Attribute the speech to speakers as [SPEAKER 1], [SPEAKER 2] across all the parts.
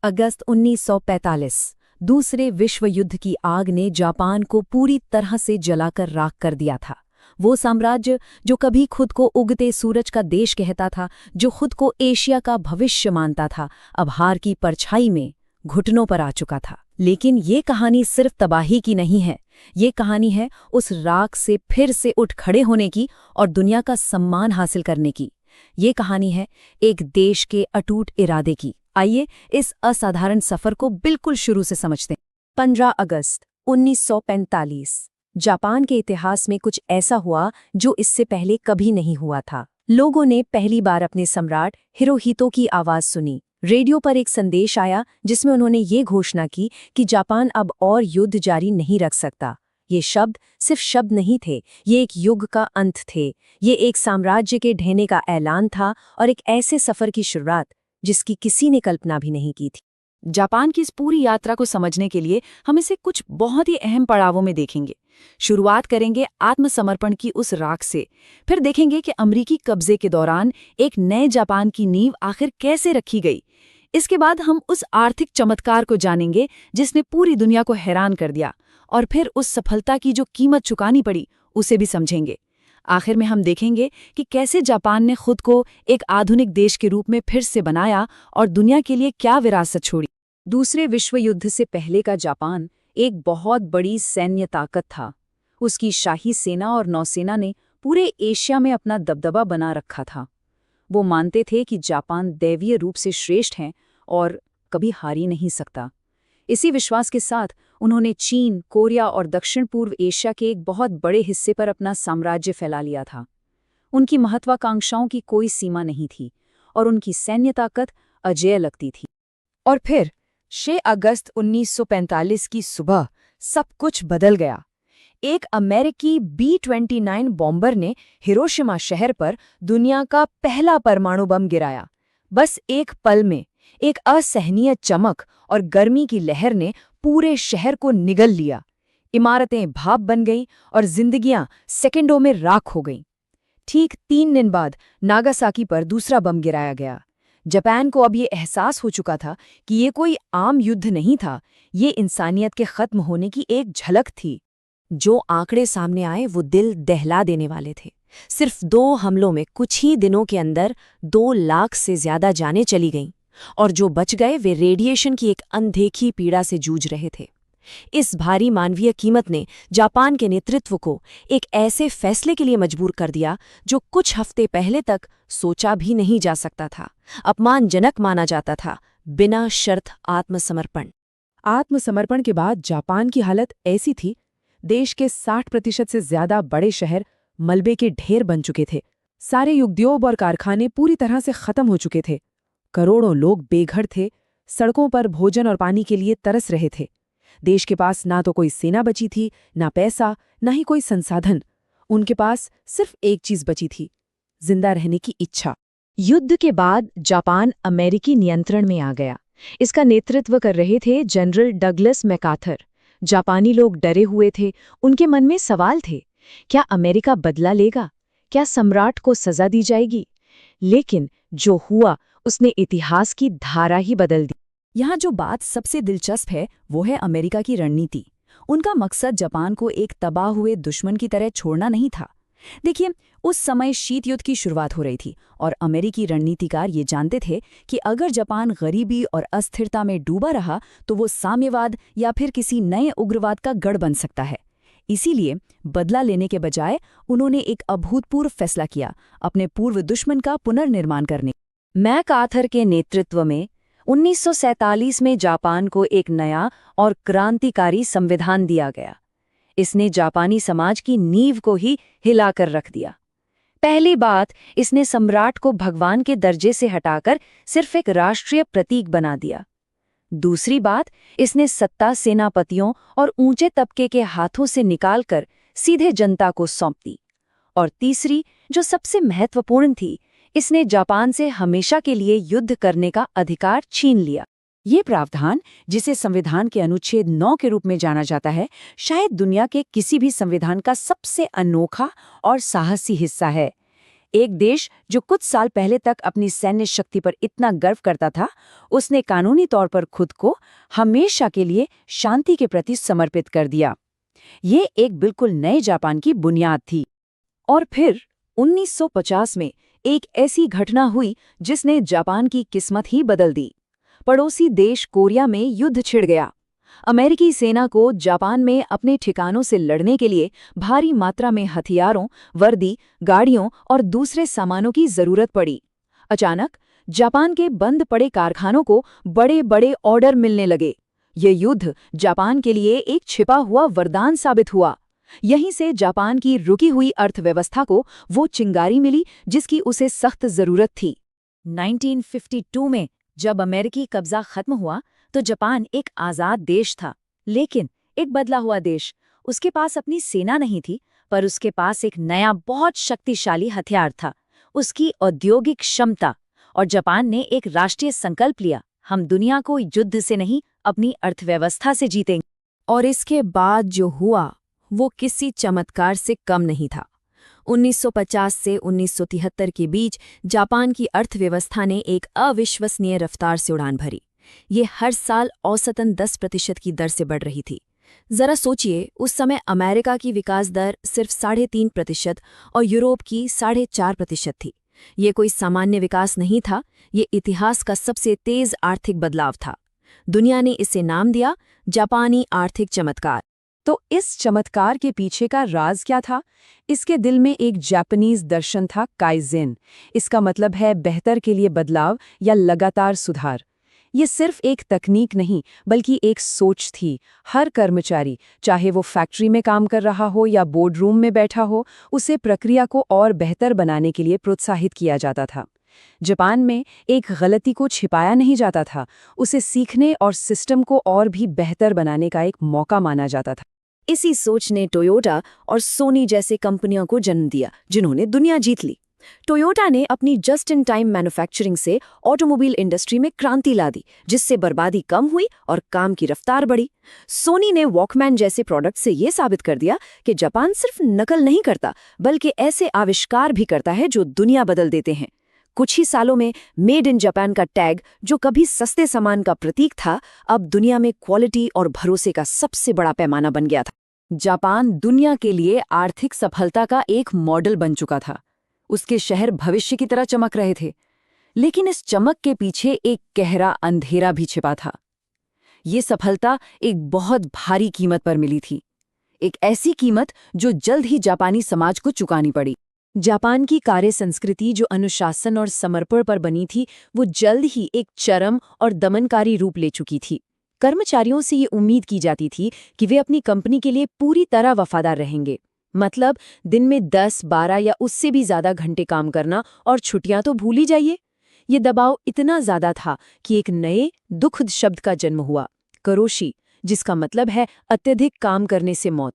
[SPEAKER 1] अगस्त 1945 दूसरे विश्व युद्ध की आग ने जापान को पूरी तरह से जलाकर राख कर दिया था। वो साम्राज्य जो कभी खुद को उगते सूरज का देश कहता था, जो खुद को एशिया का भविष्य मानता था, अब हार की परछाई में घुटनों पर आ चुका था। लेकिन ये कहानी सिर्फ तबाही की नहीं है, ये कहानी है उस राख से फिर से उठ खड़े होने की और दुनिया का सम्मान हासिल करने की। ये कहानी है एक देश के अटूट इरादे की। आइए इस असाधारण सफर को बिल्कुल शुरू से समझते हैं। 15 अगस्त 1945 जापान के इतिहास में कुछ ऐसा हुआ जो इससे पहले कभी नहीं हुआ था। लोगों ने पहली बार अपने सम्राट हिरोहितो की आवाज सुनी। रेडियो पर एक संदेश आया जिसमें उन्होंने ये घोषणा की कि जापान अब और युद्ध जारी नहीं रख सकता। ये शब्द सिर्फ शब्द नहीं थे, ये एक युग का अंत थे। ये एक साम्राज्य के ढहने का ऐलान था और एक ऐसे सफर की शुरुआत जिसकी किसी ने कल्पना भी नहीं की थी।
[SPEAKER 2] जापान की इस पूरी यात्रा को समझने के लिए हम इसे कुछ बहुत ही अहम पड़ावों में देखेंगे। शुरुआत करेंगे आत्मसमर्पण की उस राख से, फिर देखेंगे कि अमेरिकी कब्जे के दौरान एक नए जापान की नींव आखिर कैसे रखी गई। इसके बाद हम उस आर्थिक चमत्कार को जानेंगे जिसने पूरी दुनिया को हैरान कर दिया, और फिर उस सफलता की जो कीमत चुकानी पड़ी उसे भी समझेंगे। आखिर में हम देखेंगे कि कैसे जापान ने खुद को एक आधुनिक देश के रूप में फिर से बनाया और दुनिया के लिए क्या विरासत छोड़ी।
[SPEAKER 1] दूसरे विश्व युद्ध से पहले का जापान एक बहुत बड़ी सैन्य ताकत था। उसकी शाही सेना और नौसेना ने पूरे एशिया में अपना दबदबा बना रखा था। वो मानते थे कि जापान दैवीय रूप से श्रेष्ठ है और कभी हार ही नहीं सकता। इसी विश्वास के साथ उन्होंने चीन, कोरिया और दक्षिण पूर्व एशिया के एक बहुत बड़े हिस्से पर अपना साम्राज्य फैला लिया था। उनकी महत्वाकांक्षाओं की कोई सीमा नहीं थी और उनकी सैन्य ताकत अजेय लगती थी।
[SPEAKER 2] और फिर 6 अगस्त 1945 की सुबह सब कुछ बदल गया। एक अमेरिकी B-29 बॉम्बर ने हिरोशिमा शहर पर दुनिया का पहला परमाणु बम गिराया। बस एक पल में एक असहनीय चमक और गर्मी की लहर ने पूरे शहर को निगल लिया। इमारतें भाप बन गईं और जिंदगियां सेकंडों में राख हो गईं। ठीक 3 दिन बाद नागासाकी पर दूसरा बम गिराया गया। जापान को अब ये एहसास हो चुका था कि ये कोई आम युद्ध नहीं था, ये इंसानियत के खत्म होने की एक झलक थी। जो आंकड़े सामने आए वो दिल दहला देने वाले थे। सिर्फ 2 हमलों में कुछ ही दिनों के अंदर 2 लाख से ज्यादा जानें चली गईं, और जो बच गए वे रेडिएशन की एक अनदेखी पीड़ा से जूझ रहे थे। इस भारी मानवीय कीमत ने जापान के नेतृत्व को एक ऐसे फैसले के लिए मजबूर कर दिया जो कुछ हफ्ते पहले तक सोचा भी नहीं जा सकता था, अपमानजनक माना जाता था, बिना शर्त आत्मसमर्पण।
[SPEAKER 3] आत्मसमर्पण के बाद जापान की हालत ऐसी थी, देश के 60% से ज्यादा बड़े शहर मलबे के ढेर बन चुके थे। सारे उद्योग और कारखाने पूरी तरह से खत्म हो चुके थे। करोड़ों लोग बेघर थे, सड़कों पर भोजन और पानी के लिए तरस रहे थे। देश के पास ना तो कोई सेना बची थी, ना पैसा, ना ही कोई संसाधन। उनके पास सिर्फ एक चीज बची थी, जिंदा रहने की इच्छा।
[SPEAKER 1] युद्ध के बाद जापान अमेरिकी नियंत्रण में आ गया। इसका नेतृत्व कर रहे थे जनरल डगलस मैकार्थर। जापानी लोग डरे हुए थे, उनके मन में सवाल थे, क्या अमेरिका बदला लेगा? क्या सम्राट को सजा दी जाएगी? लेकिन जो हुआ उसने इतिहास की धारा ही बदल दी।
[SPEAKER 2] यहाँ जो बात सबसे दिलचस्प है वो है अमेरिका की रणनीति। उनका मकसद जापान को एक तबाह हुए दुश्मन की तरह छोड़ना नहीं था। देखिए, उस समय शीत युद्ध की शुरुआत हो रही थी और अमेरिकी रणनीतिकार ये जानते थे कि अगर जापान गरीबी और अस्थिरता में डूबा रहा तो वो साम्यवाद या फिर किसी नए उग्रवाद का गढ़ बन सकता है। इसीलिए बदला लेने के बजाय उन्होंने एक अभूतपूर्व फैसला किया, अपने पूर्व दुश्मन का पुनर्निर्माण करने। मैकार्थर के नेतृत्व में 1947 में जापान को एक नया और क्रांतिकारी संविधान दिया गया। इसने जापानी समाज की नींव को ही हिलाकर रख दिया। पहली बात, इसने सम्राट को भगवान के दर्जे से हटाकर सिर्फ एक राष्ट्रीय प्रतीक बना दिया। दूसरी बात, इसने सत्ता सेनापतियों और ऊंचे तबके के हाथों से निकालकर सीधे जनता को सौंप दी। और तीसरी, जो सबसे महत्वपूर्ण थी, इसने जापान से हमेशा के लिए युद्ध करने का अधिकार छीन लिया। ये प्रावधान, जिसे संविधान के अनुच्छेद 9 के रूप में जाना जाता है, शायद दुनिया के किसी भी संविधान का सबसे अनोखा और साहसी हिस्सा है। एक देश जो कुछ साल पहले तक अपनी सैन्य शक्ति पर इतना गर्व करता था, उसने कानूनी तौर पर खुद को हमेशा के लिए शांति के प्रति समर्पित कर दिया। ये एक बिल्कुल नए जापान की बुनियाद थी। और फिर 1950 में एक ऐसी घटना हुई जिसने जापान की किस्मत ही बदल दी। पड़ोसी देश कोरिया में युद्ध छिड़ गया। अमेरिकी सेना को जापान में अपने ठिकानों से लड़ने के लिए भारी मात्रा में हथियारों, वर्दी, गाड़ियों और दूसरे सामानों की जरूरत पड़ी। अचानक जापान के बंद पड़े कारखानों को बड़े बड़े ऑर्डर मिलने लगे। ये युद्ध जापान के लिए एक छिपा हुआ वरदान साबित हुआ। यहीं से जापान की रुकी हुई अर्थव्यवस्था को वो चिंगारी मिली जिसकी उसे सख्त जरूरत थी। 1952 में जब अमेरिकी कब्जा खत्म हुआ तो जापान एक आज़ाद देश था, लेकिन एक बदला हुआ देश। उसके पास अपनी सेना नहीं थी, पर उसके पास एक नया बहुत शक्तिशाली हथियार था, उसकी औद्योगिक क्षमता। और जापान ने एक राष्ट्रीय संकल्प लिया, हम दुनिया को युद्ध से नहीं, अपनी अर्थव्यवस्था से जीतेंगे।
[SPEAKER 1] और इसके बाद जो हुआ वो किसी चमत्कार से कम नहीं था। 1950 से 1973 के बीच जापान की अर्थव्यवस्था ने एक अविश्वसनीय रफ्तार से उड़ान भरी। ये हर साल औसतन 10% की दर से बढ़ रही थी। जरा सोचिए, उस समय अमेरिका की विकास दर सिर्फ 3.5% और यूरोप की 4.5% थी। ये कोई सामान्य विकास नहीं था, ये इतिहास का सबसे तेज आर्थिक बदलाव था। दुनिया ने इसे नाम दिया जापानी आर्थिक चमत्कार।
[SPEAKER 3] तो इस चमत्कार के पीछे का राज क्या था? इसके दिल में एक जापानीज दर्शन था, काइज़ेन। इसका मतलब है बेहतर के लिए बदलाव या लगातार सुधार। ये सिर्फ एक तकनीक नहीं, बल्कि एक सोच थी। हर कर्मचारी, चाहे वो फैक्ट्री में काम कर रहा हो या बोर्ड रूम में बैठा हो, उसे प्रक्रिया को और बेहतर बनाने के लिए प्रोत्साहित किया जाता था। जापान में एक गलती को छिपाया नहीं जाता था, उसे सीखने और सिस्टम को और भी बेहतर बनाने का एक मौका माना जाता था।
[SPEAKER 1] इसी सोच ने टोयोटा और सोनी जैसे कंपनियों को जन्म दिया, जिन्होंने दुनिया जीत ली। टोयोटा ने अपनी जस्ट इन टाइम मैन्युफैक्चरिंग से ऑटोमोबाइल इंडस्ट्री में क्रांति ला दी, जिससे बर्बादी कम हुई और काम की रफ्तार बढ़ी। सोनी ने वॉकमैन जैसे प्रोडक्ट से ये साबित कर दिया कि जापान सिर्फ नकल नहीं करता, बल्कि ऐसे आविष्कार भी करता है जो दुनिया बदल देते हैं। कुछ ही सालों में मेड इन जापान का टैग, जो कभी सस्ते सामान का प्रतीक था, अब दुनिया में क्वालिटी और भरोसे का सबसे बड़ा पैमाना बन गया था।
[SPEAKER 2] जापान दुनिया के लिए आर्थिक सफलता का एक मॉडल बन चुका था। उसके शहर भविष्य की तरह चमक रहे थे, लेकिन इस चमक के पीछे एक गहरा अंधेरा भी छिपा था। ये सफलता एक बहुत भारी कीमत पर मिली थी, एक ऐसी कीमत जो जल्द ही जापानी समाज को चुकानी पड़ी।
[SPEAKER 3] जापान की कार्य संस्कृति जो अनुशासन और समर्पण पर बनी थी, वो जल्द ही एक चरम और दमनकारी रूप ले चुकी थी। कर्मचारियों से ये उम्मीद की जाती थी कि वे अपनी कंपनी के लिए पूरी तरह वफादार रहेंगे। मतलब दिन में 10, 12 या उससे भी ज्यादा घंटे काम करना और छुट्टियां तो भूल ही जाइए। ये दबाव इतना ज्यादा था कि एक नए दुखद शब्द का जन्म हुआ, करोशी, जिसका मतलब है अत्यधिक काम करने से मौत।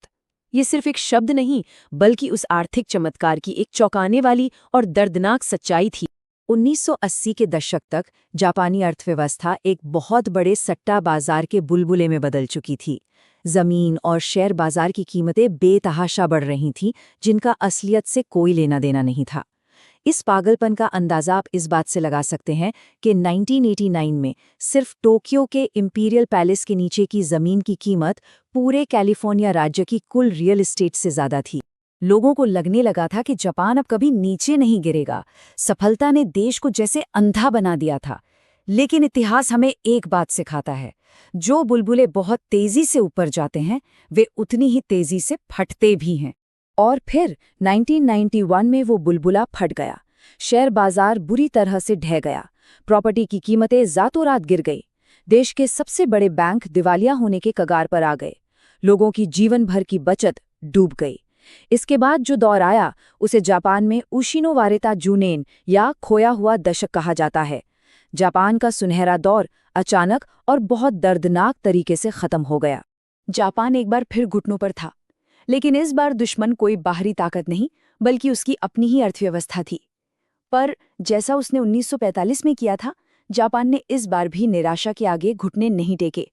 [SPEAKER 3] ये सिर्फ एक शब्द नहीं, बल्कि उस आर्थिक चमत्कार की एक चौंकाने वाली और दर्दनाक सच्चाई थी। 1980 के दशक तक जापानी अर्थव्यवस्था एक बहुत बड़े सट्टा बाजार के बुलबुले में बदल चुकी थी। जमीन और शेयर बाजार की कीमतें बेतहाशा बढ़ रही थीं, जिनका असलियत से कोई लेना देना नहीं था। इस पागलपन का अंदाजा आप इस बात से लगा सकते हैं कि 1989 में सिर्फ टोक्यो के इंपीरियल पैलेस के नीचे की जमीन की कीमत पूरे कैलिफोर्निया राज्य की कुल रियल एस्टेट से ज्यादा थी। लोगों को लगने लगा था कि जापान अब कभी नीचे नहीं गिरेगा। सफलता ने देश को जैसे अंधा बना दिया था। लेकिन इतिहास हमें एक बात सिखाता है, जो बुलबुले बहुत तेजी से ऊपर जाते हैं, वे उतनी ही तेजी से फटते भी हैं। और फिर 1991 में वो बुलबुला फट गया। शेयर बाजार बुरी तरह से ढह गया, प्रॉपर्टी की कीमतें रातों रात गिर गई, देश के सबसे बड़े बैंक दिवालिया होने के कगार पर आ गए, लोगों की जीवन भर की बचत डूब गई। इसके बाद जो दौर आया, उसे जापान में उशिनो वारेता जुनेन या खोया हुआ दशक कहा जाता है। जापान का सुनहरा दौर अचानक और बहुत दर्दनाक तरीके से खत्म हो गया। जापान एक बार फिर घुटनों पर था, लेकिन इस बार दुश्मन कोई बाहरी ताकत नहीं, बल्कि उसकी अपनी ही अर्थव्यवस्था थी। पर जैसा उसने 1945 में किया था, जापान ने इस बार भी निराशा के आगे घुटने नहीं टेके।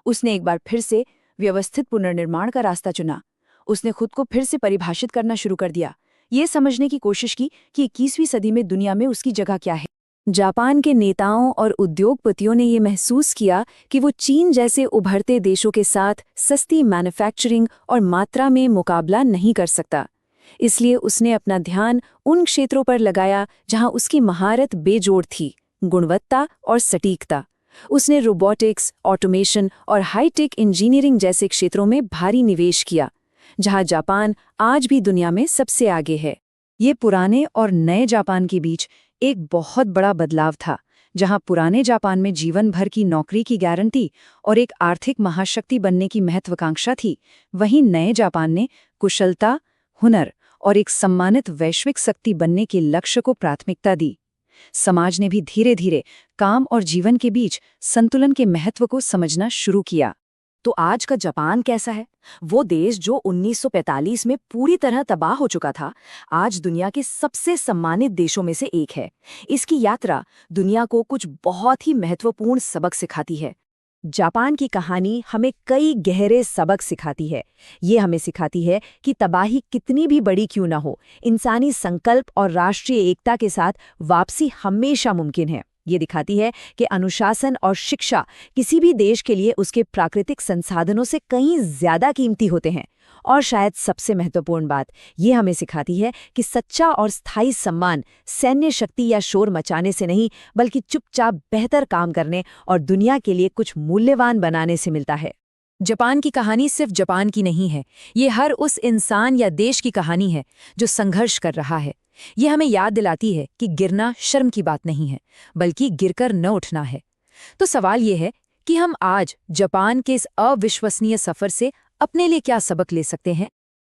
[SPEAKER 3] उसने एक बार फिर से व्यवस्थित पुनर्निर्माण का रास्ता चुना। उसने खुद को फिर से परिभाषित करना शुरू कर दिया
[SPEAKER 2] ये समझने की कोशिश की कि 21वीं सदी में दुनिया में उसकी जगह क्या है।
[SPEAKER 1] जापान के नेताओं और उद्योगपतियों ने ये महसूस किया कि वो चीन जैसे उभरते देशों के साथ सस्ती मैन्युफैक्चरिंग और मात्रा में मुकाबला नहीं कर सकता। इसलिए उसने अपना ध्यान उन क्षेत्रों पर लगाया जहां उसकी महारत बेजोड़ थी, गुणवत्ता और सटीकता। उसने रोबोटिक्स, ऑटोमेशन और हाईटेक इंजीनियरिंग जैसे क्षेत्रों में भारी निवेश किया, जहां जापान आज भी दुनिया में सबसे आगे है।
[SPEAKER 2] ये पुराने और नए जापान के बीच एक बहुत बड़ा बदलाव था। जहां पुराने जापान में जीवन भर की नौकरी की गारंटी और एक आर्थिक महाशक्ति बनने की महत्वाकांक्षा थी, वहीं नए जापान ने कुशलता, हुनर और एक सम्मानित वैश्विक शक्ति बनने के लक्ष्य को प्राथमिकता दी। समाज ने भी धीरे धीरे काम और जीवन के बीच संतुलन के महत्व को समझना शुरू किया।
[SPEAKER 1] तो आज का जापान कैसा है? वो देश जो 1945 में पूरी तरह तबाह हो चुका था, आज दुनिया के सबसे सम्मानित देशों में से एक है। इसकी यात्रा दुनिया को कुछ बहुत ही महत्वपूर्ण सबक सिखाती है। जापान की कहानी हमें कई गहरे सबक सिखाती है। ये हमें सिखाती है कि तबाही कितनी भी बड़ी क्यों न हो, इंसानी संकल्प और राष्ट्रीय एकता के साथ वापसी हमेशा मुमकिन है। ये दिखाती है कि अनुशासन और शिक्षा किसी भी देश के लिए उसके प्राकृतिक संसाधनों से कहीं ज्यादा कीमती होते हैं। और शायद सबसे महत्वपूर्ण बात ये हमें सिखाती है कि सच्चा और स्थायी सम्मान सैन्य शक्ति या शोर मचाने से नहीं, बल्कि चुपचाप बेहतर काम करने और दुनिया के लिए कुछ मूल्यवान बनाने से मिलता है।
[SPEAKER 2] जापान की कहानी सिर्फ जापान की नहीं है, ये हर उस इंसान या देश की कहानी है जो संघर्ष कर रहा है। ये हमें याद दिलाती है कि गिरना शर्म की बात नहीं है, बल्कि गिरकर न उठना है। तो सवाल ये है कि हम आज जापान के इस अविश्वसनीय सफर से अपने लिए क्या सबक ले सकते हैं?